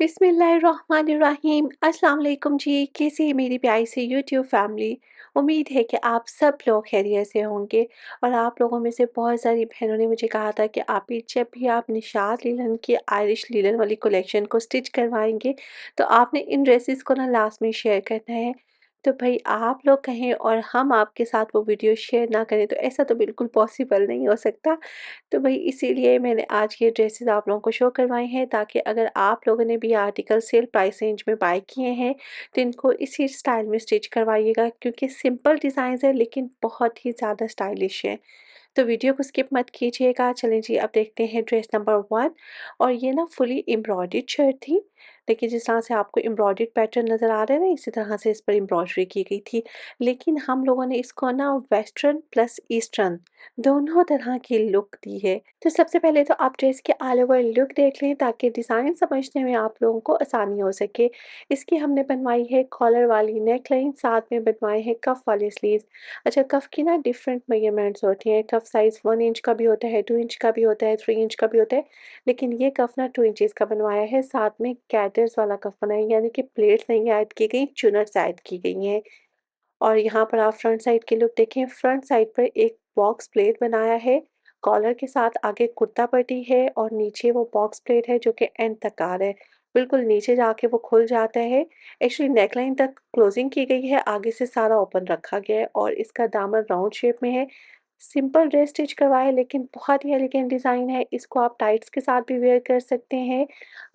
बिस्मिल्लाहिर्रहमानिर्रहीम। अस्सलाम वालेकुम जी। कैसी है मेरी प्यारी सी यूट्यूब फैमिली। उम्मीद है कि आप सब लोग खैरियत से होंगे। और आप लोगों में से बहुत सारी बहनों ने मुझे कहा था कि आप भी जब भी आप निशात लीलन की आयरिश लीलन वाली कलेक्शन को स्टिच करवाएंगे तो आपने इन ड्रेसेस को ना लास्ट में शेयर करना है। तो भाई आप लोग कहें और हम आपके साथ वो वीडियो शेयर ना करें तो ऐसा तो बिल्कुल पॉसिबल नहीं हो सकता। तो भई इसीलिए मैंने आज ये ड्रेसेस आप लोगों को शो करवाए हैं ताकि अगर आप लोगों ने भी आर्टिकल सेल प्राइस रेंज में बाय किए हैं तो इनको इसी स्टाइल में स्टिच करवाइएगा, क्योंकि सिंपल डिज़ाइंस है लेकिन बहुत ही ज़्यादा स्टाइलिश है। तो वीडियो को स्किप मत कीजिएगा। चलें जी, अब देखते हैं ड्रेस नंबर 1। और ये ना फुली एम्ब्रॉयडर्ड शर्ट थी। देखिए जिस तरह से आपको एम्ब्रॉयडर्ड पैटर्न नज़र आ रहा है ना, इसी तरह से इस पर एम्ब्रॉयडरी की गई थी। लेकिन हम लोगों ने इसको ना वेस्टर्न प्लस ईस्टर्न दोनों तरह की लुक दी है। तो सबसे पहले तो आप ड्रेस के ऑल ओवर लुक देख लें ताकि डिज़ाइन समझने में आप लोगों को आसानी हो सके। इसकी हमने बनवाई है कॉलर वाली नेकलाइन, साथ में बनवाए हैं कफ वाले स्लीव्स। अच्छा, कफ की ना डिफरेंट मेजरमेंट्स होती हैं। कफ साइज़ 1 इंच का भी होता है, 2 इंच का भी होता है, 3 इंच का भी होता है। लेकिन ये कफ ना 2 इंचेस का बनवाया है। साथ में कैटर्स वाला कफ बनाया है, यानी कि प्लेट्स नहीं ऐड की गई, चुनट्स ऐड की गई हैं। और यहाँ पर आप फ्रंट साइड की लुक देखें। फ्रंट साइड पर एक बॉक्स प्लेट बनाया है। कॉलर के साथ आगे कुर्ता पट्टी है और नीचे वो बॉक्स प्लेट है जो कि एंड तक आ रहा है। बिल्कुल नीचे जाके वो खुल जाता है। एक्चुअली नेकलाइन तक क्लोजिंग की गई है, आगे से सारा ओपन रखा गया है और इसका दामन राउंड शेप में है। सिंपल ड्रेस स्टिच करवाया है लेकिन बहुत ही एलिगेंट डिज़ाइन है। इसको आप टाइट्स के साथ भी वेयर कर सकते हैं।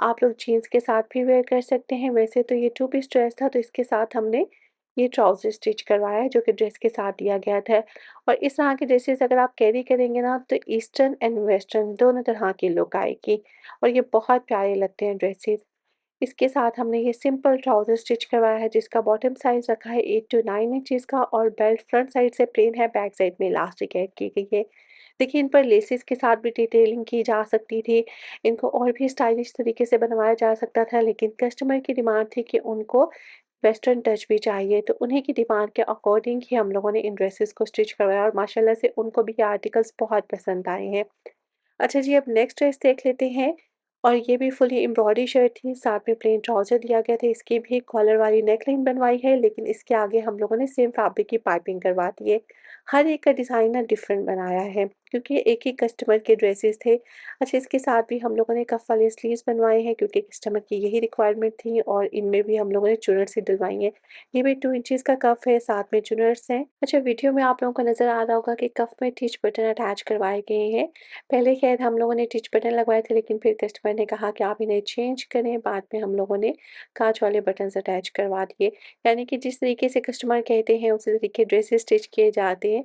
आप लोग जीन्स के साथ भी वेयर कर सकते हैं। वैसे तो ये 2 पीस ड्रेस था तो इसके साथ हमने ये ट्राउज़र स्टिच करवाया है जो कि ड्रेस के साथ दिया गया था। और इस तरह के ड्रेसेस अगर आप कैरी करेंगे ना तो ईस्टर्न एंड वेस्टर्न दोनों तरह की लुक आएगी और ये बहुत प्यारे लगते हैं ड्रेसेस। इसके साथ हमने ये सिंपल ट्राउज़र स्टिच करवाया है जिसका बॉटम साइज़ रखा है 8 टू 9 इंचेस का और बेल्ट फ्रंट साइड से प्लेन है, बैक साइड में इलास्टिक ऐड की गई है। देखिए इन पर लेसेस के साथ भी डिटेलिंग की जा सकती थी। इनको और भी स्टाइलिश तरीके से बनवाया जा सकता था, लेकिन कस्टमर की डिमांड थी कि उनको वेस्टर्न टच भी चाहिए, तो उन्हीं की डिमांड के अकॉर्डिंग ही हम लोगों ने इन ड्रेसेस को स्टिच करवाया और माशाल्लाह से उनको भी ये आर्टिकल्स बहुत पसंद आए हैं। अच्छा जी, अब नेक्स्ट ड्रेस देख लेते हैं। और ये भी फुली एम्ब्रॉयडरी शर्ट थी, साथ में प्लेन ट्राउज़र दिया गया था। इसकी भी कॉलर वाली नेकलाइन बनवाई है, लेकिन इसके आगे हम लोगों ने सेम फैब्रिक की पाइपिंग करवा दी है। हर एक का डिज़ाइन ना डिफरेंट बनाया है, क्योंकि एक ही कस्टमर के ड्रेसेस थे। अच्छा, इसके साथ भी हम लोगों ने कफ वाले स्लीव्स बनवाए हैं क्योंकि कस्टमर की यही रिक्वायरमेंट थी और इनमें भी हम लोगों ने चुनट से डलवाई हैं। ये भी 2 इंचेस का कफ है, साथ में चुनट्स हैं। अच्छा, वीडियो में आप लोगों को नज़र आ रहा होगा कि कफ में टिच बटन अटैच करवाए गए हैं। पहले खैर हम लोगों ने टिच बटन लगवाए थे, लेकिन फिर कस्टमर ने कहा कि आप इन्हें चेंज करें। बाद में हम लोगों ने काँच वाले बटन्स अटैच करवा दिए। यानी कि जिस तरीके से कस्टमर कहते हैं उसी तरीके ड्रेसेस स्टिच किए जाते हैं।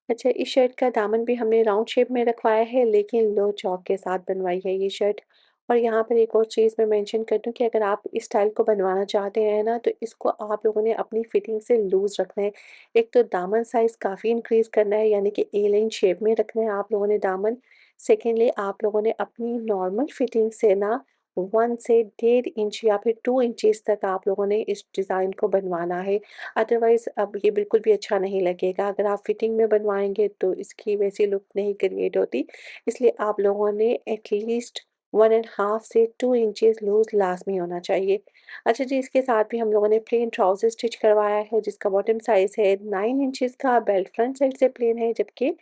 अच्छा, इस शर्ट का दामन भी हमने राउंड शेप में रखवाया है लेकिन लो चौक के साथ बनवाई है ये शर्ट। और यहाँ पर एक और चीज़ मैं मेंशन कर दूँ कि अगर आप इस स्टाइल को बनवाना चाहते हैं ना तो इसको आप लोगों ने अपनी फिटिंग से लूज़ रखना है। एक तो दामन साइज़ काफ़ी इंक्रीज़ करना है, यानी कि ए लाइन शेप में रखना है आप लोगों ने दामन। सेकेंडली आप लोगों ने अपनी नॉर्मल फिटिंग से ना 1 से 1.5 इंच या फिर 2 इंचेस तक आप लोगों ने इस डिज़ाइन को बनवाना है। अदरवाइज़ अब ये बिल्कुल भी अच्छा नहीं लगेगा। अगर आप फिटिंग में बनवाएँगे तो इसकी वैसी लुक नहीं क्रिएट होती। इसलिए आप लोगों ने एटलीस्ट 1 एंड हाफ से 2 इंचेस लूज़ लाज़मी होना चाहिए। अच्छा जी, इसके साथ भी हम लोगों ने प्लेन ट्राउज़र स्टिच करवाया है जिसका बॉटम साइज़ है 9 इंचेस का, बेल्ट फ्रंट साइड से प्लेन है जबकि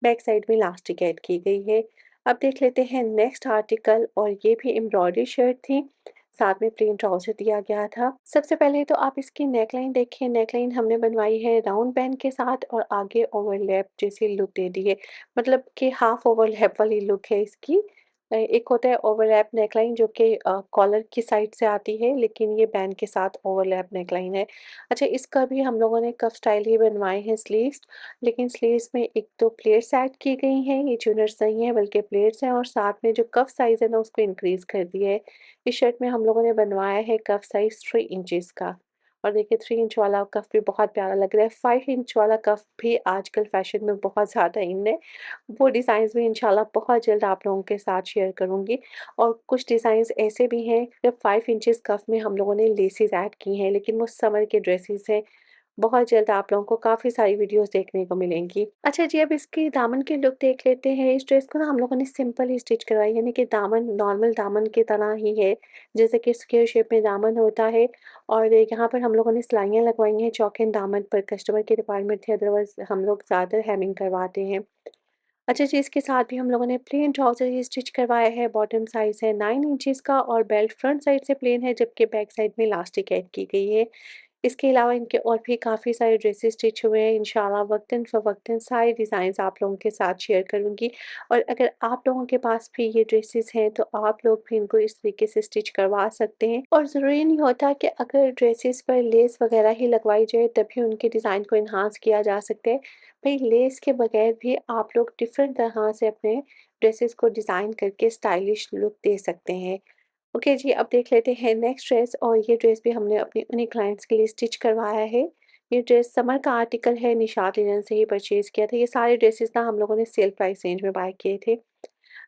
बैक साइड में इलास्टिक ऐड की गई है। अब देख लेते हैं नेक्स्ट आर्टिकल। और ये भी एम्ब्रॉयडरी शर्ट थी, साथ में प्लेन ट्राउज़र दिया गया था। सबसे पहले तो आप इसकी नेकलाइन देखिए। नेकलाइन हमने बनवाई है राउंड बैंड के साथ और आगे ओवरलैप जैसी लुक दे दी है। मतलब कि हाफ ओवरलैप वाली लुक है इसकी। एक होता है ओवरलैप नेकलाइन जो कि कॉलर की साइड से आती है, लेकिन ये बैंड के साथ ओवरलैप नेकलाइन है। अच्छा, इसका भी हम लोगों ने कफ स्टाइल ही बनवाए हैं स्लीव्स, लेकिन स्लीव्स में एक तो प्लेट्स ऐड की गई हैं, ये चुनट्स नहीं है बल्कि प्लेट्स हैं, और साथ में जो कफ साइज़ है ना उसको इंक्रीज़ कर दिया है। इस शर्ट में हम लोगों ने बनवाया है कफ साइज़ 3 इंचेस का। और देखिए 3 इंच वाला कफ भी बहुत प्यारा लग रहा है। 5 इंच वाला कफ भी आजकल फैशन में बहुत ज़्यादा इन है। वो डिज़ाइंस भी इंशाल्लाह बहुत जल्द आप लोगों के साथ शेयर करूँगी। और कुछ डिज़ाइंस ऐसे भी हैं कि 5 इंचेस कफ में हम लोगों ने लेसेस ऐड की हैं, लेकिन वो समर के ड्रेसेस हैं। बहुत जल्द आप लोगों को काफ़ी सारी वीडियोज़ देखने को मिलेंगी। अच्छा जी, अब इसके दामन के लुक देख लेते हैं। इस ड्रेस को ना हम लोगों ने सिंपल ही स्टिच करवाई, यानी कि दामन नॉर्मल दामन की तरह ही है, जैसे कि स्क्वेयर शेप में दामन होता है और यहाँ पर हम लोगों ने सिलाइयाँ लगवाई हैं चौकीन दामन पर। कस्टमर की रिक्वायरमेंट थी, अदरवाइज़ हम लोग ज़्यादातर हेमिंग करवाते हैं। अच्छा जी, इसके साथ भी हम लोगों ने प्लेन ट्राउज़र ही स्टिच करवाया है। बॉटम साइज़ है 9 इंचेस का और बेल्ट फ्रंट साइड से प्लेन है, जबकि बैक साइड में इलास्टिक ऐड की गई है। इसके अलावा इनके और भी काफ़ी सारे ड्रेसेस स्टिच हुए हैं। इंशाल्लाह वक़्तन-फ़वक़्तन सारे डिज़ाइन्स आप लोगों के साथ शेयर करूँगी और अगर आप लोगों के पास भी ये ड्रेसेस हैं, तो आप लोग भी इनको इस तरीके से स्टिच करवा सकते हैं और ज़रूरी नहीं होता कि अगर ड्रेसेस पर लेस वग़ैरह ही लगवाई जाए, तभी उनके डिज़ाइन को एनहांस किया जा सकता है। भई लेस के बगैर भी आप लोग डिफ़रेंट तरह से अपने ड्रेसेस को डिज़ाइन करके स्टाइलिश लुक दे सकते हैं। ओके जी, अब देख लेते हैं नेक्स्ट ड्रेस और ये ड्रेस भी हमने अपनी उन्हीं क्लाइंट्स के लिए स्टिच करवाया है। ये ड्रेस समर का आर्टिकल है, निशात लिनन से ही परचेज़ किया था। ये सारे ड्रेसेस ना हम लोगों ने सेल प्राइस रेंज में बाय किए थे।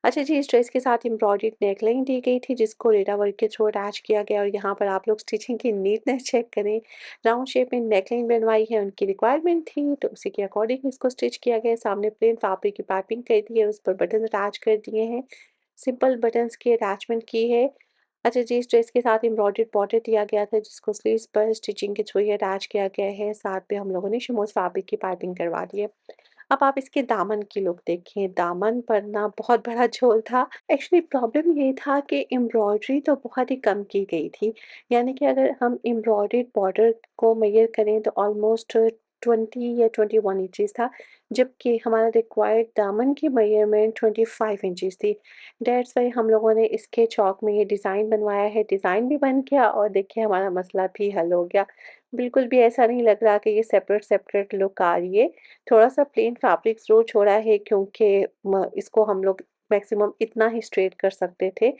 अच्छा जी, इस ड्रेस के साथ एम्ब्रॉयडर्ड नेकलाइन दी गई थी, जिसको रेटा वर्क के थ्रू अटैच किया गया और यहाँ पर आप लोग स्टिचिंग की नीटनेस चेक करें। राउंड शेप में नेकलाइन बनवाई है, उनकी रिक्वायरमेंट थी, तो उसी के अकॉर्डिंग इसको स्टिच किया गया है। सामने प्लेन फैब्रिक की पाइपिंग कर दी है, उस पर बटन अटैच कर दिए हैं। सिंपल बटन्स की अटैचमेंट की है। अच्छा जी, इस ड्रेस के साथ एम्ब्रॉयडर्ड बॉर्डर दिया गया था, जिसको स्लीव्स पर स्टिचिंग के थ्रू ही अटैच किया गया है। साथ में हम लोगों ने शिमोस फैब्रिक की पाइपिंग करवा दी है। अब आप इसके दामन की लुक देखिए, दामन पर ना बहुत बड़ा झोल था। एक्चुअली प्रॉब्लम ये था कि एम्ब्रॉयडरी तो बहुत ही कम की गई थी, यानी कि अगर हम एम्ब्रॉयडर्ड बॉर्डर को मेज़र करें तो ऑलमोस्ट 20 या 21 इंचेस था, जबकि हमारा रिक्वायर्ड दामन की मेजरमेंट 25 इंचेस थी। दैट्स व्हाई हम लोगों ने इसके चॉक में ये डिज़ाइन बनवाया है, डिज़ाइन भी बन गया और देखिए हमारा मसला भी हल हो गया। बिल्कुल भी ऐसा नहीं लग रहा कि ये सेपरेट-सेपरेट लुक आ रही है। थोड़ा-सा प्लेन फैब्रिक ज़रूर छोड़ा है, क्योंकि इसको हम लोग मैक्सिमम इतना ही स्ट्रेट कर सकते थे,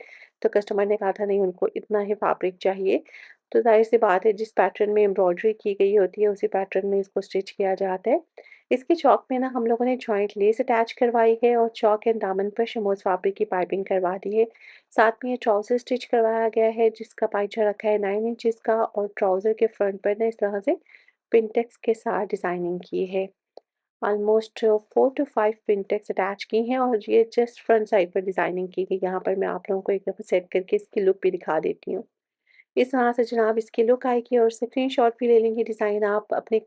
तो कस्टमर ने कहा था नहीं उनको इतना ही फैब्रिक चाहिए। तो ज़ाहिर-सी बात है, जिस पैटर्न में एम्ब्रॉयडरी की गई होती है उसी पैटर्न में इसको स्टिच किया जाता है। इसके चॉक में ना हम लोगों ने जॉइंट लेस अटैच करवाई है और चॉक एंड दामन पर शमोज फैब्रिक की पाइपिंग करवा दी है। साथ में ये ट्राउज़र स्टिच करवाया गया है, जिसका पाइचा रखा है 9 इंचेस का और ट्राउज़र के फ्रंट पर ना इस तरह से पिंटेक्स के साथ डिज़ाइनिंग की है। Almost 4 to 5 pin tags attach की हैं और ये जस्ट फ्रंट साइड पर डिज़ाइनिंग की गई। यहाँ पर मैं आप लोगों को एक दफ़ा सेट करके इसकी लुक भी दिखा देती हूँ। इस तरह से जनाब इसकी लुक आएगी और स्क्रीनशॉट भी ले लेंगे। डिज़ाइन आप अपने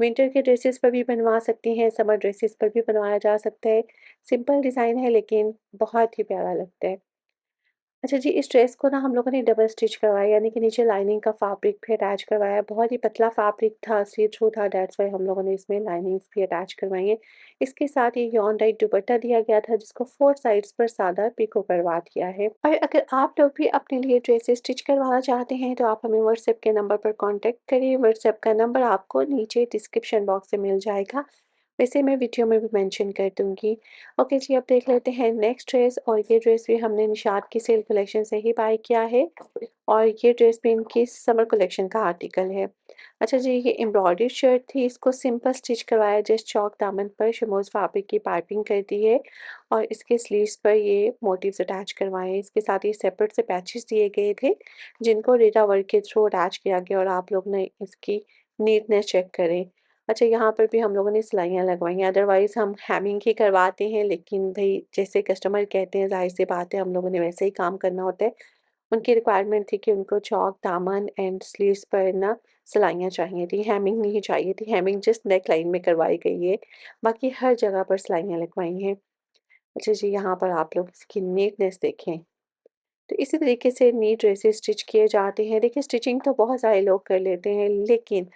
विंटर के ड्रेसेस पर भी बनवा सकती हैं, समर ड्रेसेस पर भी बनवाया जा सकता है। सिंपल डिज़ाइन है लेकिन बहुत ही प्यारा लगता है। अच्छा जी, इस ड्रेस को ना हम लोगों ने डबल स्टिच करवाया, यानी कि नीचे लाइनिंग का फैब्रिक भी अटैच करवाया। बहुत ही पतला फैब्रिक था, सी थ्रू था, दैट्स व्हाई हम लोगों ने इसमें लाइनिंग्स भी अटैच करवाई हैं। इसके साथ ये यॉन टाइट दुपट्टा दिया गया था, जिसको 4 साइड्स पर सादा पिको करवा दिया है। और अगर आप लोग भी अपने लिए ड्रेसेस स्टिच करवाना चाहते हैं, तो आप हमें व्हाट्सएप के नंबर पर कॉन्टैक्ट करिए। व्हाट्सएप का नंबर आपको नीचे डिस्क्रिप्शन बॉक्स में मिल जाएगा। वैसे मैं वीडियो में भी मेंशन कर दूँगी। ओके जी, अब देख लेते हैं नेक्स्ट ड्रेस और ये ड्रेस भी हमने निशात की सेल कलेक्शन से ही बाय किया है और ये ड्रेस भी इनकी समर कलेक्शन का आर्टिकल है। अच्छा जी, ये एम्ब्रॉयडरी शर्ट थी, इसको सिंपल स्टिच करवाया, जस्ट चौक दामन पर शमोज़ फैब्रिक की पाइपिंग कर दी है और इसके स्लीव्स पर ये मोटिव्स अटैच करवाए हैं। इसके साथ ये सेपरेट से पैचेस दिए गए थे, जिनको रेटा वर्क के थ्रू अटैच किया गया और आप लोग ना इसकी नीटनेस चेक करें। अच्छा, यहाँ पर भी हम लोगों ने सिलाइयाँ लगवाई हैं, अदरवाइज़ हम हेमिंग ही करवाते हैं, लेकिन भई जैसे कस्टमर कहते हैं ज़ाहिर-सी बात है हम लोगों ने वैसे ही काम करना होता है। उनकी रिक्वायरमेंट थी कि उनको चौक, दामन एंड स्लीव्स पर ना सिलाइयाँ चाहिए थी, हेमिंग नहीं चाहिए थी। हेमिंग जस्ट नेक लाइन में करवाई गई है, बाकी हर जगह पर सिलाइयाँ लगवाई हैं। अच्छा जी, यहाँ पर आप लोग इसकी नीटनेस देखें। तो इसी तरीके से नी ड्रेसेस स्टिच किए जाते हैं। देखिए स्टिचिंग तो बहुत सारे लोग कर लेते हैं, लेकिन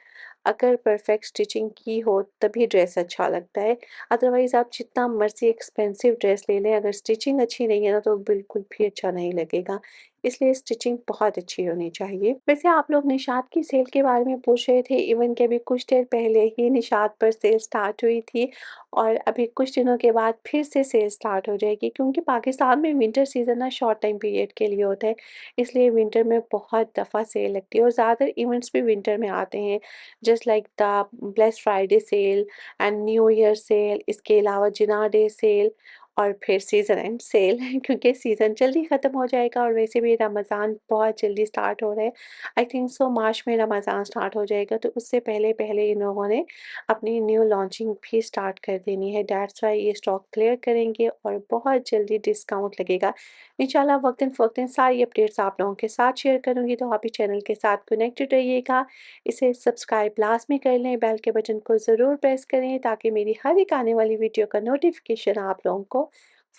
अगर परफेक्ट स्टिचिंग की हो तभी ड्रेस अच्छा लगता है। अदरवाइज़ आप जितना मर्ज़ी एक्सपेंसिव ड्रेस ले लें, अगर स्टिचिंग अच्छी नहीं है ना तो बिल्कुल भी अच्छा नहीं लगेगा। इसलिए स्टिचिंग बहुत अच्छी होनी चाहिए। वैसे आप लोग निशात की सेल के बारे में पूछ रहे थे, इवन कि अभी कुछ देर पहले ही निशात पर सेल स्टार्ट हुई थी और अभी कुछ दिनों के बाद फिर से सेल स्टार्ट हो जाएगी, क्योंकि पाकिस्तान में विंटर सीज़न ना शॉर्ट टाइम पीरियड के लिए होता है। इसलिए विंटर में बहुत दफ़ा सेल लगती है और ज़्यादातर इवेंट्स भी विंटर में आते हैं। Just like the bless Friday sale and new year cell, इसके अलावा जिना डे सेल और फिर सीज़न एंड सेल क्योंकि सीज़न जल्दी ख़त्म हो जाएगा और वैसे भी रमज़ान बहुत जल्दी स्टार्ट हो रहा है। आई थिंक सो मार्च में रमज़ान स्टार्ट हो जाएगा, तो उससे पहले-पहले इन लोगों ने अपनी न्यू लॉन्चिंग भी स्टार्ट कर देनी है। दैट्स व्हाई ये स्टॉक क्लियर करेंगे और बहुत जल्दी डिस्काउंट लगेगा। इंशाल्लाह वक़्तन-फ़वक़्तन सारी अपडेट्स आप लोगों के साथ शेयर करूँगी, तो आप भी चैनल के साथ कनेक्टेड रहिएगा। इसे सब्सक्राइब लाज़मी कर लें, बेल के बटन को ज़रूर प्रेस करें ताकि मेरी हर एक आने वाली वीडियो का नोटिफ़िकेशन आप लोगों को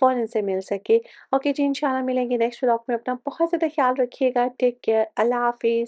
फ़ौरन से मिल सके। ओके जी, इंशाल्लाह मिलेंगे नेक्स्ट व्लॉग में। अपना बहुत ज़्यादा ख़्याल रखिएगा। Take care. अल्लाह हाफ़िज़।